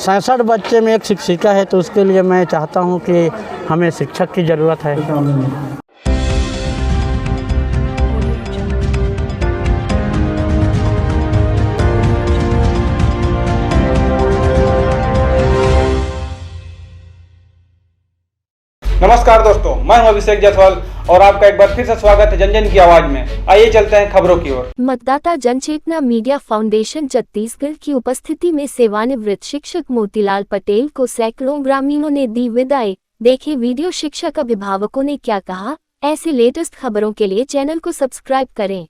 67 बच्चे में एक शिक्षिका है, तो उसके लिए मैं चाहता हूँ कि हमें शिक्षक की ज़रूरत है। नमस्कार दोस्तों, मैं हूं अभिषेक जायसवाल और आपका एक बार फिर से स्वागत है जन जन की आवाज में। आइए चलते हैं खबरों की ओर। मतदाता जनचेतना मीडिया फाउंडेशन छत्तीसगढ़ की उपस्थिति में सेवानिवृत्त शिक्षक मोतीलाल पटेल को सैकड़ों ग्रामीणों ने दी विदाई। देखे वीडियो। शिक्षक अभिभावकों ने क्या कहा, ऐसे लेटेस्ट खबरों के लिए चैनल को सब्सक्राइब करें।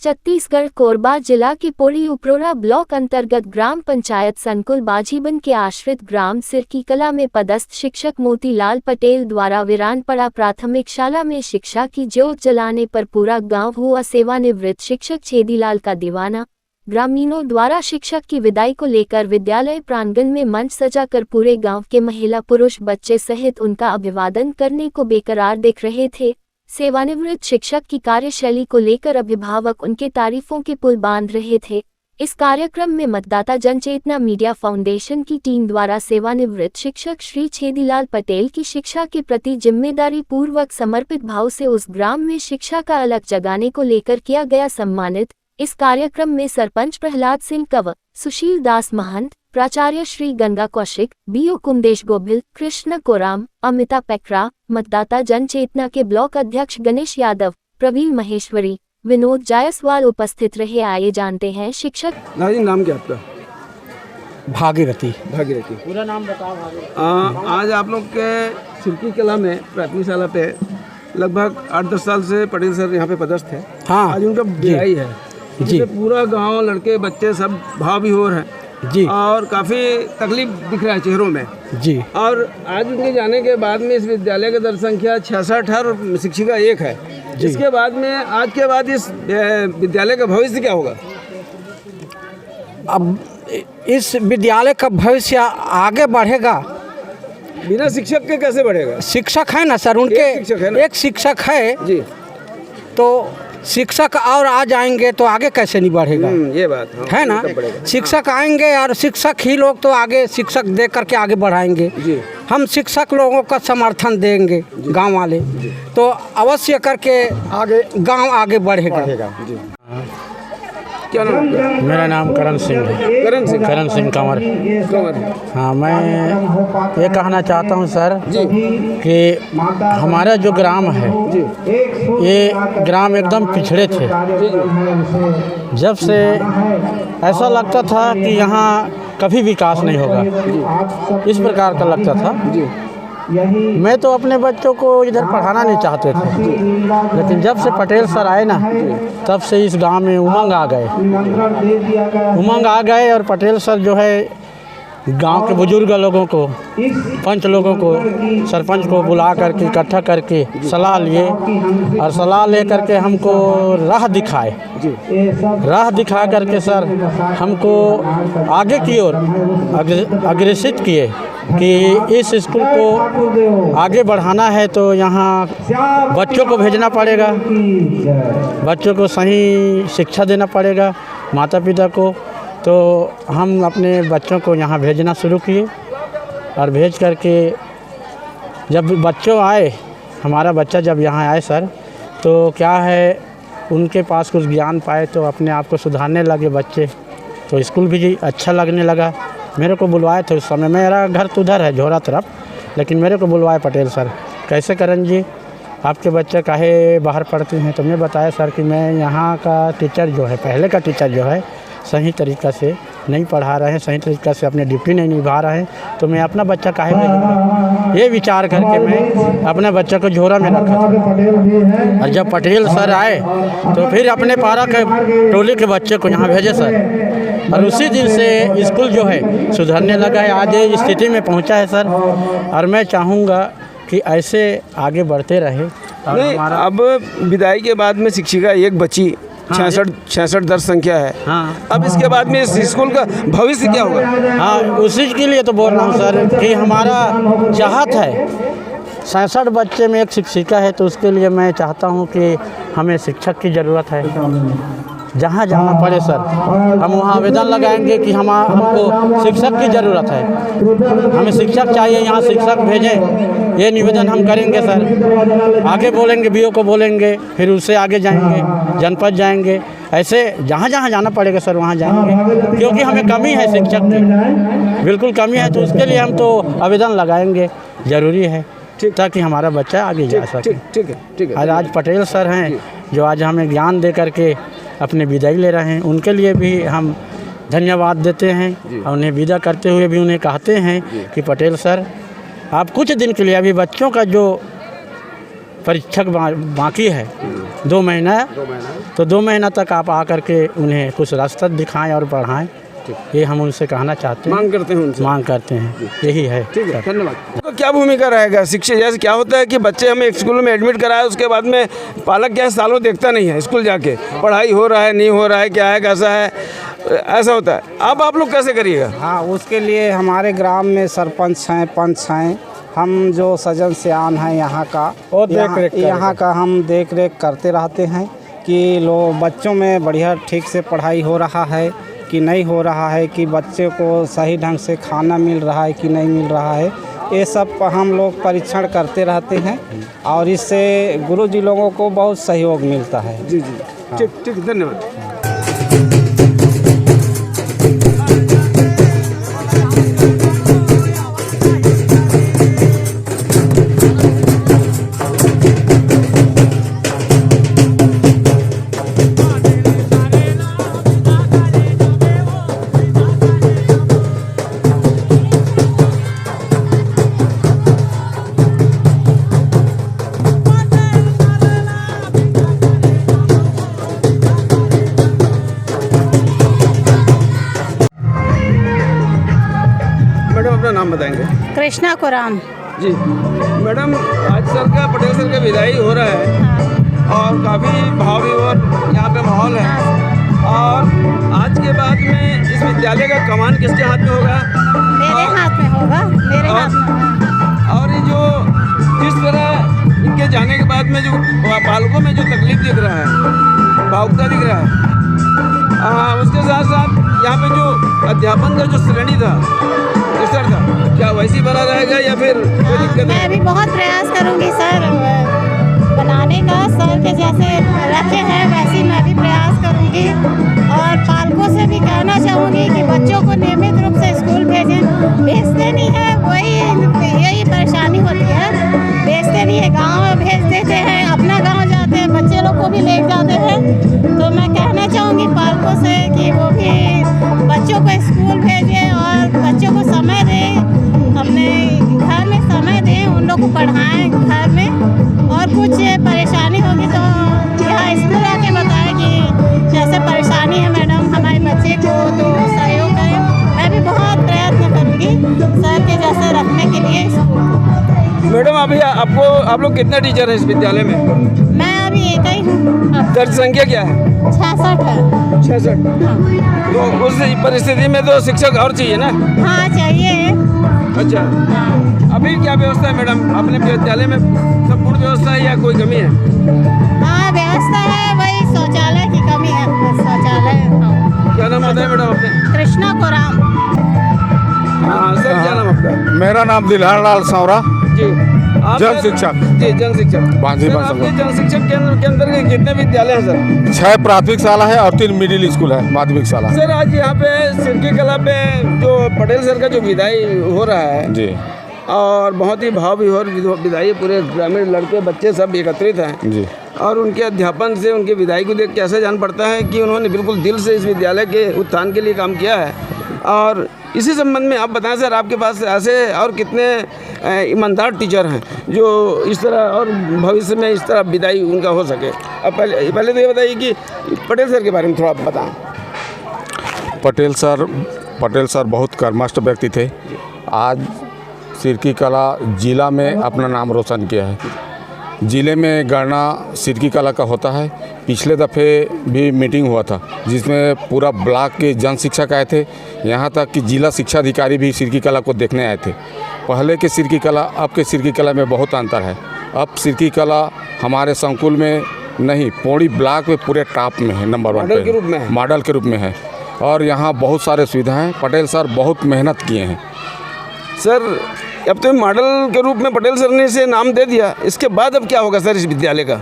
छत्तीसगढ़ कोरबा जिला के पोड़ी उपरोरा ब्लॉक अंतर्गत ग्राम पंचायत संकुल बाजीबन के आश्रित ग्राम सिरकी कला में पदस्थ शिक्षक मोतीलाल पटेल द्वारा वीरान पड़ा प्राथमिक शाला में शिक्षा की ज्योत जलाने पर पूरा गांव हुआ सेवानिवृत्त शिक्षक छेदीलाल का दीवाना। ग्रामीणों द्वारा शिक्षक की विदाई को लेकर विद्यालय प्रांगण में मंच सजाकर पूरे गांव के महिला पुरुष बच्चे सहित उनका अभिवादन करने को बेकरार दिख रहे थे। सेवानिवृत्त शिक्षक की कार्यशैली को लेकर अभिभावक उनके तारीफों के पुल बांध रहे थे। इस कार्यक्रम में मतदाता जनचेतना मीडिया फाउंडेशन की टीम द्वारा सेवानिवृत्त शिक्षक श्री छेदीलाल पटेल की शिक्षा के प्रति जिम्मेदारी पूर्वक समर्पित भाव से उस ग्राम में शिक्षा का अलग जगाने को लेकर किया गया सम्मानित। इस कार्यक्रम में सरपंच प्रहलाद सिंह कंवर, सुशील दास महंत, प्राचार्य श्री गंगा कौशिक, बीओ कुंदेश गोभिल, कृष्ण कोराम, अमिता पेकरा, मतदाता जनचेतना के ब्लॉक अध्यक्ष गणेश यादव, प्रवीण महेश्वरी, विनोद जायसवाल उपस्थित रहे। आइए जानते हैं शिक्षक। नाम क्या आपका? भागीरथी। पूरा नाम बताओ। आज आप लोग के सिरकी कला में प्राथमिक शाला पे लगभग 8-10 साल से पटेल सर यहाँ पे पदस्थ है। हाँ, आज उनका विदाई है जी। पूरा गांव, लड़के बच्चे सब भाव विभोर हैं जी, और काफ़ी तकलीफ दिख रहा है चेहरों में जी। और आज उनके जाने के बाद में इस विद्यालय की दर संख्या 66 है और शिक्षिका 1 है। इसके बाद में आज के बाद इस विद्यालय का भविष्य क्या होगा? अब इस विद्यालय का भविष्य आगे बढ़ेगा। बिना शिक्षक के कैसे बढ़ेगा? शिक्षक है ना सर, उनके एक शिक्षक है जी, तो शिक्षक और आ जाएंगे तो आगे कैसे नहीं बढ़ेगा? ये बात है ना। शिक्षक आएंगे और शिक्षक ही लोग तो आगे शिक्षक दे करके आगे बढ़ाएंगे जी। हम शिक्षक लोगों का समर्थन देंगे गांव वाले, तो अवश्य करके आगे गांव आगे बढ़ेगा जी। क्या नाम? मेरा नाम करण सिंह है। करण सिंह कंवर। हाँ, मैं ये कहना चाहता हूँ सर जी कि हमारा जो ग्राम है जी, ये ग्राम एकदम पिछड़े थे। जब से ऐसा लगता था कि यहाँ कभी विकास नहीं होगा, इस प्रकार का लगता था जी। मैं तो अपने बच्चों को इधर पढ़ाना नहीं चाहते थे, लेकिन जब से पटेल सर आए ना, तब से इस गांव में उमंग आ गए और पटेल सर जो है गांव के बुजुर्ग लोगों को, पंच लोगों को, सरपंच को बुला करके इकट्ठा करके सलाह लिए और सलाह ले करके हमको राह दिखा करके सर हमको आगे की ओर अग्रेसित किए कि इस स्कूल को आगे बढ़ाना है तो यहाँ बच्चों को भेजना पड़ेगा, बच्चों को सही शिक्षा देना पड़ेगा, माता पिता को। तो हम अपने बच्चों को यहाँ भेजना शुरू किए और भेज करके जब बच्चों आए, हमारा बच्चा जब यहाँ आए सर, तो क्या है उनके पास कुछ ज्ञान पाए तो अपने आप को सुधारने लगे बच्चे, तो स्कूल भी अच्छा लगने लगा। मेरे को बुलवाए थे उस समय, मेरा घर तो उधर है झोरा तरफ, लेकिन मेरे को बुलवाए पटेल सर, कैसे करण जी आपके बच्चे काहे बाहर पढ़ते हैं? तो मैं बताया सर कि मैं यहाँ का टीचर जो है, पहले का टीचर जो है सही तरीक़ा से नहीं पढ़ा रहे हैं, सही तरीक़ा से अपने ड्यूटी नहीं निभा रहे हैं, तो मैं अपना बच्चा काहे भेजूँगा? ये विचार करके मैं अपने बच्चे को झोरा में रखा था। और जब पटेल सर आए तो फिर अपने पारा के टोली के बच्चे को यहाँ भेजे सर, और उसी दिन से स्कूल जो है सुधरने लगा है, आज ये स्थिति में पहुँचा है सर। और मैं चाहूँगा कि ऐसे आगे बढ़ते रहे। अब विदाई के बाद में शिक्षिका 1 बची, 66 दर्ज संख्या है। हाँ, अब इसके बाद में इस स्कूल का भविष्य क्या होगा? हाँ, उसी के लिए तो बोल रहा हूँ सर कि हमारा चाहत है 67 बच्चे में एक शिक्षिका है, तो उसके लिए मैं चाहता हूँ कि हमें शिक्षक की ज़रूरत है। जहाँ जाना पड़े सर हम वहाँ आवेदन लगाएंगे कि हमको शिक्षक की ज़रूरत है, हमें शिक्षक चाहिए, यहाँ शिक्षक भेजें, ये निवेदन हम करेंगे सर। आगे बोलेंगे बीओ को बोलेंगे, फिर उससे आगे जाएंगे, जनपद जाएंगे, ऐसे जहाँ जहाँ जाना पड़ेगा सर वहाँ जाएंगे, क्योंकि हमें कमी है शिक्षक की, बिल्कुल कमी है। तो उसके लिए हम तो आवेदन लगाएंगे, ज़रूरी है ताकि हमारा बच्चा आगे जा सके। ठीक है। आज पटेल सर हैं जो आज हमें ज्ञान दे करके अपने विदाई ले रहे हैं, उनके लिए भी हम धन्यवाद देते हैं और उन्हें विदा करते हुए भी उन्हें कहते हैं कि पटेल सर आप कुछ दिन के लिए अभी बच्चों का जो परीक्षा बाकी है 2 महीना, तो 2 महीना तक आप आकर के उन्हें कुछ रास्ता दिखाएं और पढ़ाएं, ये हम उनसे कहना चाहते हैं, मांग करते हैं, यही है। ठीक है, धन्यवाद। तो क्या भूमिका रहेगा शिक्षक, जैसे क्या होता है कि बच्चे हमें एक स्कूल में एडमिट कराया, उसके बाद में पालक क्या है सालों देखता नहीं है स्कूल जाके पढ़ाई हो रहा है नहीं हो रहा है, क्या है कैसा है, ऐसा होता है। अब आप लोग कैसे करिएगा? हाँ, उसके लिए हमारे ग्राम में सरपंच हैं, पंच हैं, हम जो सजन सियान हैं यहाँ का, यहाँ का हम देख रेख करते रहते हैं कि बच्चों में बढ़िया ठीक से पढ़ाई हो रहा है कि नहीं हो रहा है, कि बच्चे को सही ढंग से खाना मिल रहा है कि नहीं मिल रहा है, ये सब हम लोग परीक्षण करते रहते हैं और इससे गुरुजी लोगों को बहुत सहयोग मिलता है। जी। ठीक, धन्यवाद। नाम बताएंगे? कृष्णा कुरान जी। मैडम आज सर का पटेल सर का विदाई हो रहा है और काफ़ी भाव विभोर यहाँ पे माहौल है, और आज के बाद में इस विद्यालय का कमान किसके हाथ में होगा? मेरे हाथ में होगा, मेरे हाथ में। और ये जो जिस तरह इनके जाने के बाद में जो पालकों में जो तकलीफ दिख रहा है, भावुकता दिख रहा है, उसके साथ साथ यहाँ पे जो अध्यापन का जो श्रेणी था स्तर था, क्या वैसी बना रहेगा या फिर कोई दिक्कत है? मैं भी बहुत प्रयास करूँगी सर बनाने का, सर के जैसे रखे हैं वैसे मैं भी प्रयास करूँगी, और पालकों से भी कहना चाहूँगी कि बच्चों को नियमित रूप से स्कूल भेजते नहीं है, यही परेशानी होती है, भेजते नहीं है, गाँव भेज देते हैं, अपना गाँव जाते हैं, बच्चे लोग को भी ले जाते हैं। तो मैं कहना चाहूँगी पालकों से कि वो भी बच्चों को स्कूल भेजें और बच्चों को समय दें, अपने घर में समय दें, उन लोग को पढ़ाएं घर में, और कुछ परेशानी होगी तो यहाँ स्कूल आके बताएं कि जैसे परेशानी है मैडम हमारे बच्चे को, तो सहयोग करें। मैं भी बहुत प्रयत्न करूँगी सर के जैसे रखने के लिए स्कूल। मैडम अभी आप लोग कितने टीचर हैं इस विद्यालय में? मैं अभी एक ही हूँ। दर्ज संख्या क्या है? 66 है। 66। तो उस परिस्थिति में तो शिक्षक और चाहिए ना? हाँ चाहिए। अच्छा, अभी क्या व्यवस्था है मैडम अपने विद्यालय में? सब पूर्ण व्यवस्था है या कोई कमी है? हाँ व्यवस्था है, वही शौचालय की कमी है, शौचालय। क्या नाम बताए मैडम अपने? कृष्णा कुरान। हाँ सर, क्या नाम आपका? मेरा नाम दिलहर लाल सौरा जी। जन शिक्षक। जी, जन शिक्षक। आपके जन शिक्षक केंद्र के अंदर कितने विद्यालय हैं सर? 6 प्राथमिक शाला है और 3 मिडिल स्कूल है, माध्यमिक शाला। सर आज यहाँ पे सिरकी कला पे जो पटेल सर का जो विदाई हो रहा है जी, और बहुत ही भाव विभोर विदाई, पूरे ग्रामीण लड़के बच्चे सब एकत्रित हैं जी, और उनके अध्यापन से उनकी विदाई को देख के ऐसा जान पड़ता है कि उन्होंने बिल्कुल दिल से इस विद्यालय के उत्थान के लिए काम किया है। और इसी संबंध में आप बताएं सर, आपके पास ऐसे और कितने ईमानदार टीचर हैं जो इस तरह और भविष्य में इस तरह विदाई उनका हो सके? अब पहले तो ये बताइए कि पटेल सर के बारे में थोड़ा बताएं। पटेल सर बहुत कर्मठ व्यक्ति थे। आज सिरकी कला जिला में अपना नाम रोशन किया है। ज़िले में गणना सिरकी कला का होता है। पिछले दफ़े भी मीटिंग हुआ था जिसमें पूरा ब्लॉक के जन शिक्षक आए थे, यहाँ तक कि जिला शिक्षा अधिकारी भी सिरकी कला को देखने आए थे। पहले के सिरकी कला अब के सिरकी कला में बहुत अंतर है। अब सिरकी कला हमारे संकुल में नहीं, पौड़ी ब्लॉक में पूरे टॉप में है, नंबर 1 मॉडल के रूप में है। मॉडल के रूप में है और यहाँ बहुत सारे सुविधाएं पटेल सर बहुत मेहनत किए हैं। सर अब तो मॉडल के रूप में पटेल सर ने इसे नाम दे दिया, इसके बाद अब क्या होगा सर इस विद्यालय का?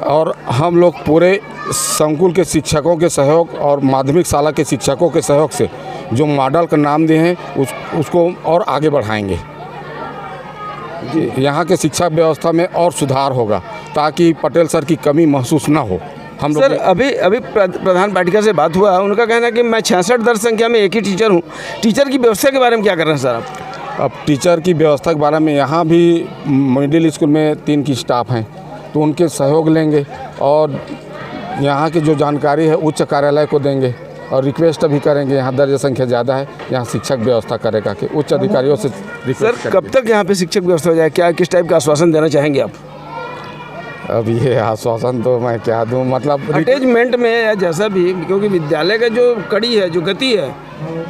और हम लोग पूरे संकुल के शिक्षकों के सहयोग और माध्यमिक शाला के शिक्षकों के सहयोग से जो मॉडल का नाम दिए हैं उसको और आगे बढ़ाएंगे। यहाँ के शिक्षा व्यवस्था में और सुधार होगा ताकि पटेल सर की कमी महसूस ना हो। हम लोग सर अभी प्रधान पाठिका से बात हुआ, उनका कहना है कि मैं 66 दर्ज संख्या में एक ही टीचर हूँ। टीचर की व्यवस्था के बारे में क्या कर रहे हैं सर आप? अब टीचर की व्यवस्था के बारे में यहाँ भी मिडिल स्कूल में 3 की स्टाफ हैं तो उनके सहयोग लेंगे और यहाँ की जो जानकारी है उच्च कार्यालय को देंगे और रिक्वेस्ट भी करेंगे। यहाँ दर्ज संख्या ज़्यादा है, यहाँ शिक्षक व्यवस्था करेगा कि उच्च अधिकारियों से रिक्वेस्ट सर कब तक यहाँ पे शिक्षक व्यवस्था हो जाए? क्या किस टाइप का आश्वासन देना चाहेंगे आप? अब ये आश्वासन तो मैं क्या दूँ, मतलब अटैचमेंट में या जैसा भी, क्योंकि विद्यालय का जो कड़ी है, जो गति है,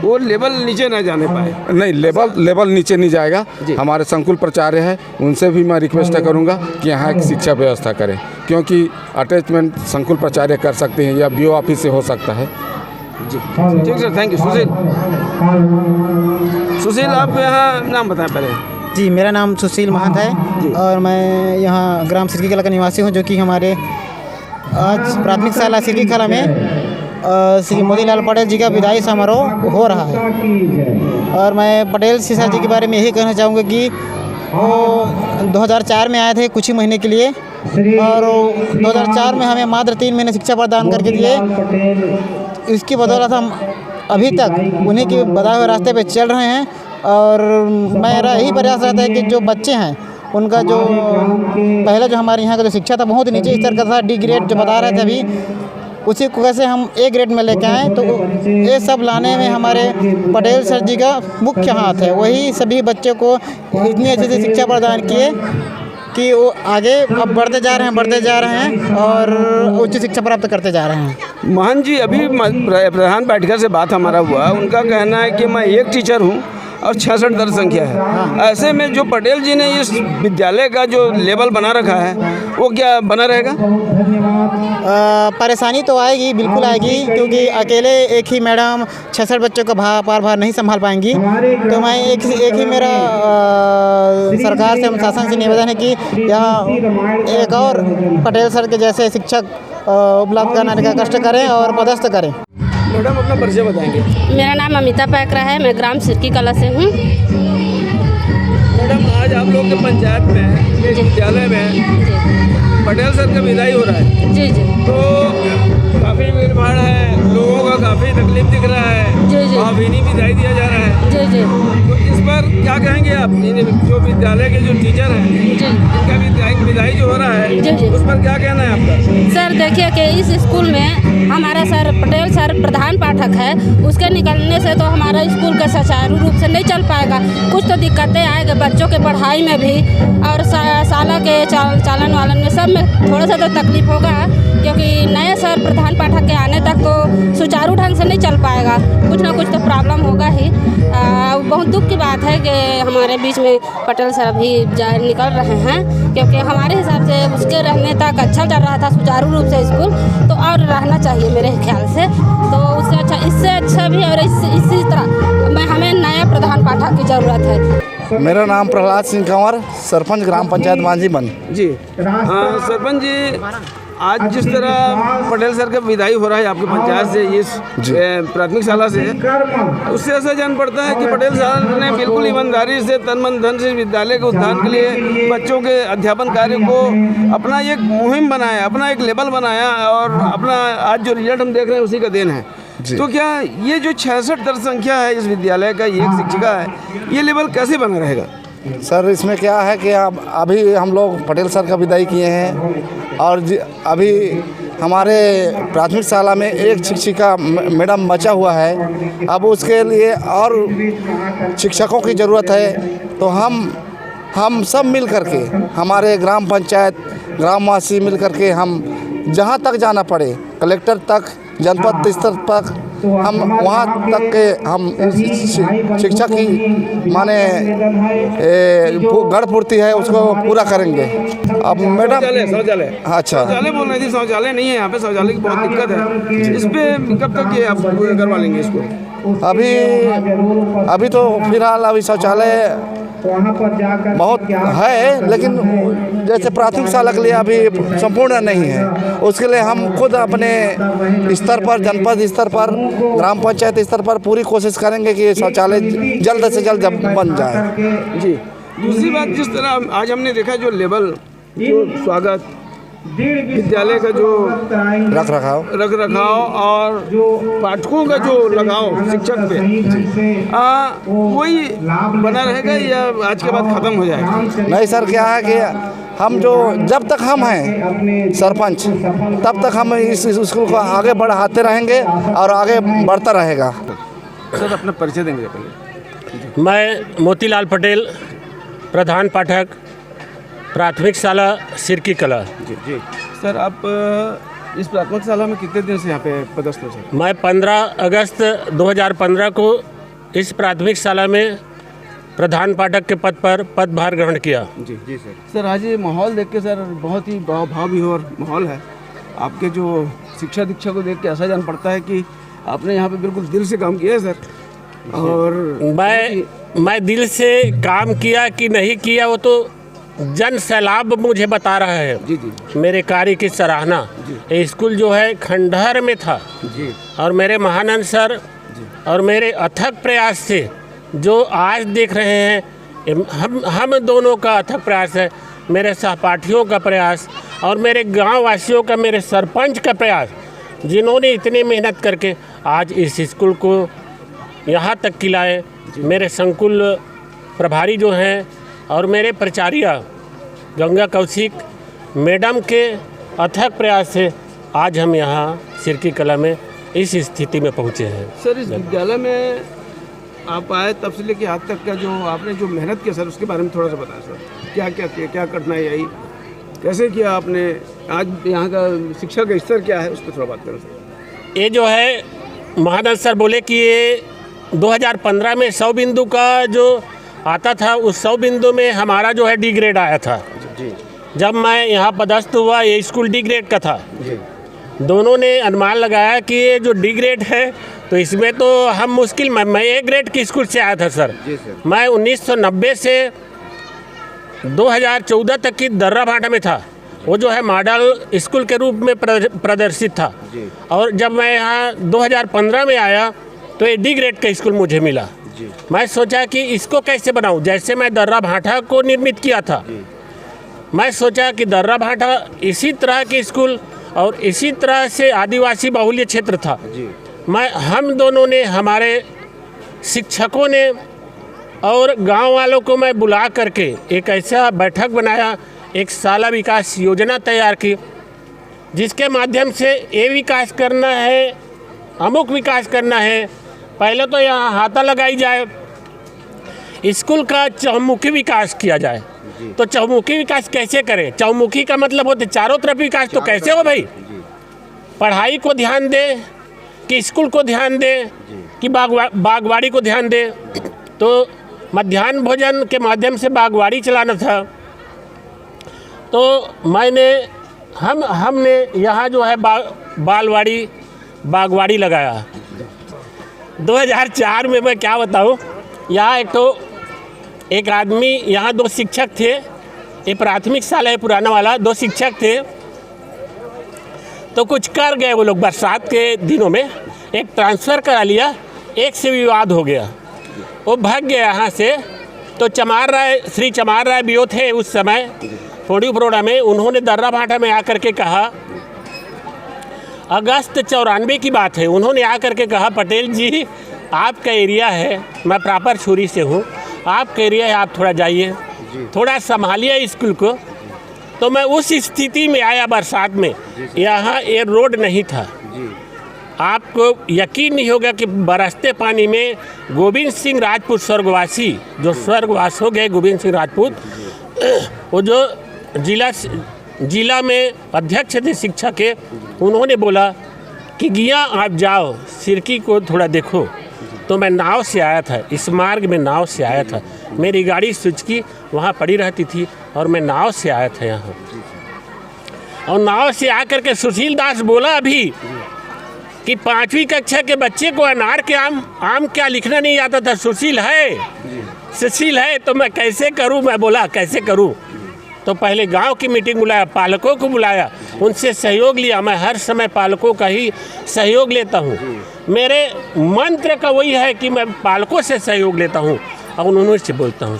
वो लेवल नीचे ना जाने पाए। नहीं, लेवल नीचे नहीं जाएगा। हमारे संकुल प्राचार्य है, उनसे भी मैं रिक्वेस्ट करूंगा कि यहाँ एक शिक्षा व्यवस्था करें, क्योंकि अटैचमेंट संकुल प्राचार्य कर सकते हैं या बीओ ऑफिस से हो सकता है। जी ठीक सर, थैंक यू। सुशील आप यहाँ नाम बताएं पहले। जी, मेरा नाम सुशील महंत है और मैं यहाँ ग्राम सिरकी कला का निवासी हूँ, जो कि हमारे आज प्राथमिक शाला सिरकी कला में श्री मोतीलाल पटेल जी का विदाई समारोह हो रहा है। और मैं पटेल सीसा जी के बारे में यही कहना चाहूँगा कि वो 2004 में आए थे कुछ ही महीने के लिए और 2004 में हमें मात्र 3 महीने शिक्षा प्रदान करके दिए। इसकी बदौलत हम अभी तक उन्हीं के बताए हुए रास्ते पे चल रहे हैं और मेरा यही प्रयास रहता है कि जो बच्चे हैं उनका जो पहले जो हमारे यहाँ का जो शिक्षा था बहुत ही नीचे स्तर का था, डी ग्रेड जो बता रहे थे अभी, उसी को कैसे हम ए ग्रेड में लेके आएँ। तो ये सब लाने में हमारे पटेल सर जी का मुख्य हाथ है। वही सभी बच्चों को इतनी अच्छी से शिक्षा प्रदान किए कि वो आगे अब बढ़ते जा रहे हैं और उच्च शिक्षा प्राप्त करते जा रहे हैं। मोहन जी, अभी प्रधान पाठिका से बात हमारा हुआ, उनका कहना है कि मैं एक टीचर हूँ और 66 दर्ज संख्या है। ऐसे में जो पटेल जी ने इस विद्यालय का जो लेवल बना रखा है वो क्या बना रहेगा? परेशानी तो आएगी, बिल्कुल आएगी, क्योंकि अकेले एक ही मैडम 66 बच्चों का भार नहीं संभाल पाएंगी। तो मैं एक ही मेरा सरकार से, शासन से निवेदन है कि यहाँ एक और पटेल सर के जैसे शिक्षक उपलब्ध कराने का कष्ट करें और पदस्थ करें। मैडम अपना परिचय बताएंगे। मेरा नाम अमिता पैकरा है, मैं ग्राम सिरकी कला से हूँ। मैडम आज आप लोग के पंचायत में इस विद्यालय में पटेल सर का विदाई हो रहा है। जी जी। तो काफ़ी भीड़ भाड़ है, लोगों का काफ़ी तकलीफ दिख रहा है। जी जी। भावभीनी विदाई दिया जा रहा है। जी जी। तो इस पर क्या कहेंगे आप? जो विद्यालय के जो टीचर हैं, जी, इनका विदाई जो हो रहा है, जी जी, उस पर क्या कहना है आपका? सर देखिए कि इस स्कूल में हमारा सर पटेल सर प्रधान पाठक है, उसके निकलने से तो हमारा स्कूल का सुचारू रूप से नहीं चल पाएगा। कुछ तो दिक्कतें आएगी बच्चों के पढ़ाई में भी और शाला के चालन वालन में सब में थोड़ा सा तो तकलीफ होगा, क्योंकि नए सर प्रधान पाठक के आने तक तो सुचारू ढंग से नहीं चल पाएगा, कुछ ना कुछ तो प्रॉब्लम होगा ही। बहुत दुख की बात है कि हमारे बीच में पटेल सर अभी निकल रहे हैं, क्योंकि हमारे हिसाब से उसके रहने तक अच्छा चल रहा था सुचारू रूप से स्कूल, तो और रहना चाहिए मेरे ख्याल से। तो उससे अच्छा, इससे अच्छा भी और इसी तरह हमें नया प्रधान पाठक की ज़रूरत है। मेरा नाम प्रहलाद सिंह कंवर, सरपंच ग्राम पंचायत मांझीबन। जी सरपंच जी, आज जिस तरह पटेल सर का विदाई हो रहा है आपके पंचायत से, इस प्राथमिक शाला से, उससे ऐसा जान पड़ता है कि पटेल सर ने बिल्कुल ईमानदारी से तन मन धन से विद्यालय के उत्थान के लिए बच्चों के अध्यापन कार्य को अपना एक मुहिम बनाया, अपना एक लेवल बनाया और अपना आज जो रिजल्ट हम देख रहे हैं उसी का देन है। तो क्या ये जो 66 दर्ज संख्या है इस विद्यालय का, ये एक शिक्षिका है, ये लेवल कैसे बना रहेगा? सर इसमें क्या है कि अभी हम लोग पटेल सर का विदाई किए हैं और अभी हमारे प्राथमिक शाला में एक शिक्षिका मैडम बचा हुआ है। अब उसके लिए और शिक्षकों की ज़रूरत है। तो हम सब मिल करके, हमारे ग्राम पंचायत ग्रामवासी मिल करके, हम जहाँ तक जाना पड़े, कलेक्टर तक, जनपद स्तर तक, हम वहाँ तक के हम शिक्षा की माने गढ़ पूर्ति है उसको पूरा करेंगे। अब मैडम शौचालय अच्छा शौचालय बोल रही थी, शौचालय नहीं है यहाँ पे, शौचालय की बहुत दिक्कत है। इस पे कब तक ये आप पूरे करवा लेंगे इसको? अभी तो फिलहाल अभी शौचालय बहुत है, लेकिन जैसे प्राथमिक शाला के लिए अभी संपूर्ण नहीं है। उसके लिए हम खुद अपने स्तर पर, जनपद स्तर पर, ग्राम पंचायत स्तर पर पूरी कोशिश करेंगे कि शौचालय जल्द से जल्द बन जाए। जी, दूसरी बात, जिस तरह आज हमने देखा जो लेवल, जो स्वागत, विद्यालय का जो रख रखाव और पाठकों का जो लगाव शिक्षक पे, वही बना रहेगा या आज के बाद खत्म हो जाएगा? नहीं सर, क्या है कि हम जो जब तक हम हैं सरपंच तब तक हम इस स्कूल को आगे बढ़ाते रहेंगे और आगे बढ़ता रहेगा। सर अपना परिचय देंगे पहले। मैं मोतीलाल पटेल, प्रधान पाठक, प्राथमिक शाला सिरकी कला। जी सर, आप इस प्राथमिक शाला में कितने दिन से यहाँ पे पदस्थ हो सर? मैं 15 अगस्त 2015 को इस प्राथमिक शाला में प्रधान पाठक के पद पर पदभार ग्रहण किया। जी जी सर। सर आज ये माहौल देख के सर बहुत ही भाव विभोर माहौल है। आपके जो शिक्षा दीक्षा को देख के ऐसा जान पड़ता है कि आपने यहाँ पे बिल्कुल दिल से काम किया है सर। और मैं दिल से काम किया कि नहीं किया वो तो जन सैलाब मुझे बता रहा है। जी जी। मेरे कार्य की सराहना। ये स्कूल जो है खंडहर में था जी, और मेरे महानंद सर और मेरे अथक प्रयास से जो आज देख रहे हैं, हम दोनों का अथक प्रयास है, मेरे सहपाठियों का प्रयास और मेरे गांव वासियों का, मेरे सरपंच का प्रयास, जिन्होंने इतनी मेहनत करके आज इस स्कूल को यहाँ तक कि लाए। मेरे संकुल प्रभारी जो हैं और मेरे प्राचार्य गंगा कौशिक मैडम के अथक प्रयास से आज हम यहाँ सिरकी कला में इस स्थिति में पहुँचे हैं। सर इस विद्यालय में आप आए तब से लेके आज तक का जो आपने जो मेहनत किया सर, उसके बारे में थोड़ा सा बताएं सर। क्या क्या किया, क्या कठिनाई आई, कैसे किया आपने, आज यहाँ का शिक्षा का स्तर क्या है, उस पर थोड़ा बात करें सर। ये जो है महानंद सर बोले कि ये 2015 में 100 बिंदु का जो आता था, उस 100 बिंदु में हमारा जो है डी ग्रेड आया था। जी। जब मैं यहाँ पदस्थ हुआ ये स्कूल डी ग्रेड का था। जी। दोनों ने अनुमान लगाया कि ये जो डी ग्रेड है तो इसमें तो हम मुश्किल, मैं ए ग्रेड के स्कूल से आया था सर। जी सर। मैं 1990 से 2014 तक की दर्रा भाटा में था। वो जो है मॉडल स्कूल के रूप में प्रदर्शित था। जी। और जब मैं यहाँ 2015 में आया तो ये डी ग्रेड का स्कूल मुझे मिला। जी। मैं सोचा कि इसको कैसे बनाऊं, जैसे मैं दर्रा भाटा को निर्मित किया था। मैं सोचा कि दर्रा भाटा इसी तरह के स्कूल और इसी तरह से आदिवासी बाहुल्य क्षेत्र था। जी। हम दोनों ने, हमारे शिक्षकों ने और गांव वालों को मैं बुला करके एक ऐसा बैठक बनाया, एक शाला विकास योजना तैयार की, जिसके माध्यम से ये विकास करना है, अमुक विकास करना है। पहले तो यहाँ हाथा लगाई जाए, स्कूल का चहुमुखी विकास किया जाए। तो चहुमुखी विकास कैसे करें? चहुमुखी का मतलब होता है चारों तरफ विकास। तो कैसे हो भाई? पढ़ाई को ध्यान दे कि स्कूल को ध्यान दे कि बागवाड़ी को ध्यान दे। तो मध्याह्न भोजन के माध्यम से बागवाड़ी चलाना था। तो हमने यहाँ जो है बागवाड़ी लगाया। 2004 में मैं क्या बताऊँ, यहाँ एक आदमी, यहाँ 2 शिक्षक थे, ये प्राथमिक शाला है पुराना वाला, 2 शिक्षक थे। तो कुछ कर गए वो लोग बरसात के दिनों में, एक ट्रांसफ़र करा लिया, एक से विवाद हो गया, वो भाग गया यहाँ से। तो श्री चमार राय बीओ थे उस समय फोड़ी फरोड़ा में। उन्होंने दर्रा भाटा में आकर के कहा, अगस्त 94 की बात है, उन्होंने आकर के कहा, पटेल जी आपका एरिया है, मैं प्रॉपर छुरी से हूँ, आपका एरिया है, आप थोड़ा जाइए, थोड़ा संभालिए स्कूल को। तो मैं उस स्थिति में आया बरसात में, यहाँ ये रोड नहीं था। आपको यकीन नहीं होगा कि बरसते पानी में गोविंद सिंह राजपूत स्वर्गवासी, जो स्वर्गवास हो गए गोविंद सिंह राजपूत, वो जो जिला में अध्यक्ष थे शिक्षा के, उन्होंने बोला कि गिया आप जाओ सिरकी को थोड़ा देखो। तो मैं नाव से आया था, इस मार्ग में नाव से आया था। मेरी गाड़ी सुजुकी वहाँ पड़ी रहती थी और मैं नाव से आया था यहाँ। और नाव से आकर के सुशील दास बोला अभी कि 5वीं कक्षा के बच्चे को अनार के आम क्या लिखना नहीं आता था। सुशील है तो मैं कैसे करूं। मैं बोला कैसे करूं। तो पहले गांव की मीटिंग बुलाया, पालकों को बुलाया, उनसे सहयोग लिया। मैं हर समय पालकों का ही सहयोग लेता हूं। मेरे मंत्र का वही है कि मैं पालकों से सहयोग लेता हूं और उन्होंने से बोलता हूं।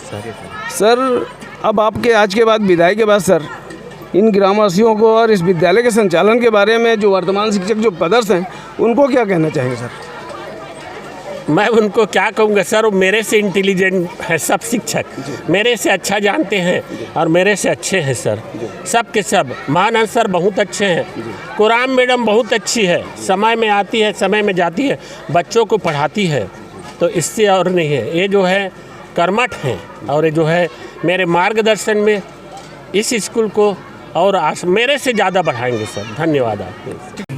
सर अब आपके आज के बाद विदाई के बाद सर इन ग्रामवासियों को और इस विद्यालय के संचालन के बारे में जो वर्तमान शिक्षक जो पदस्थ हैं उनको क्या कहना चाहेंगे सर? मैं उनको क्या कहूँगा सर, वो मेरे से इंटेलिजेंट है सब शिक्षक, मेरे से अच्छा जानते हैं और मेरे से अच्छे हैं सर। सब के सब महानंद सर बहुत अच्छे हैं, कुराम मैडम बहुत अच्छी है, समय में आती है समय में जाती है, बच्चों को पढ़ाती है। तो इससे और नहीं है, ये जो है कर्मठ हैं और ये जो है मेरे मार्गदर्शन में इस स्कूल को और मेरे से ज़्यादा बढ़ाएंगे सर। धन्यवाद आपको।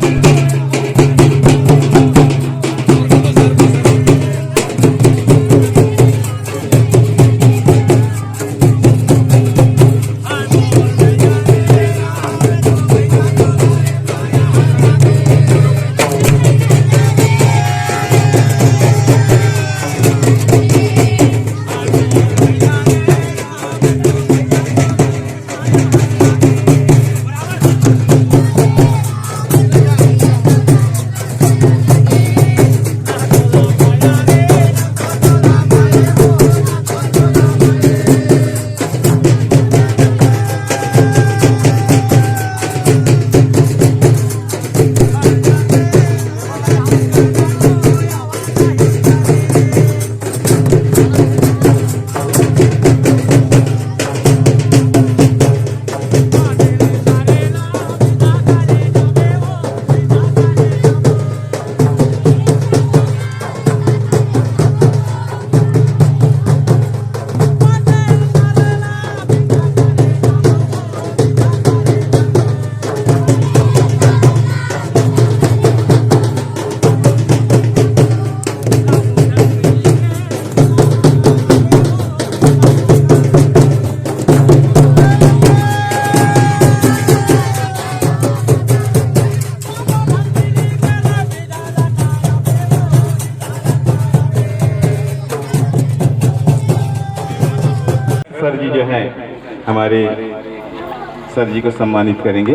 सर जी जो हैं हमारे सर जी को सम्मानित करेंगे।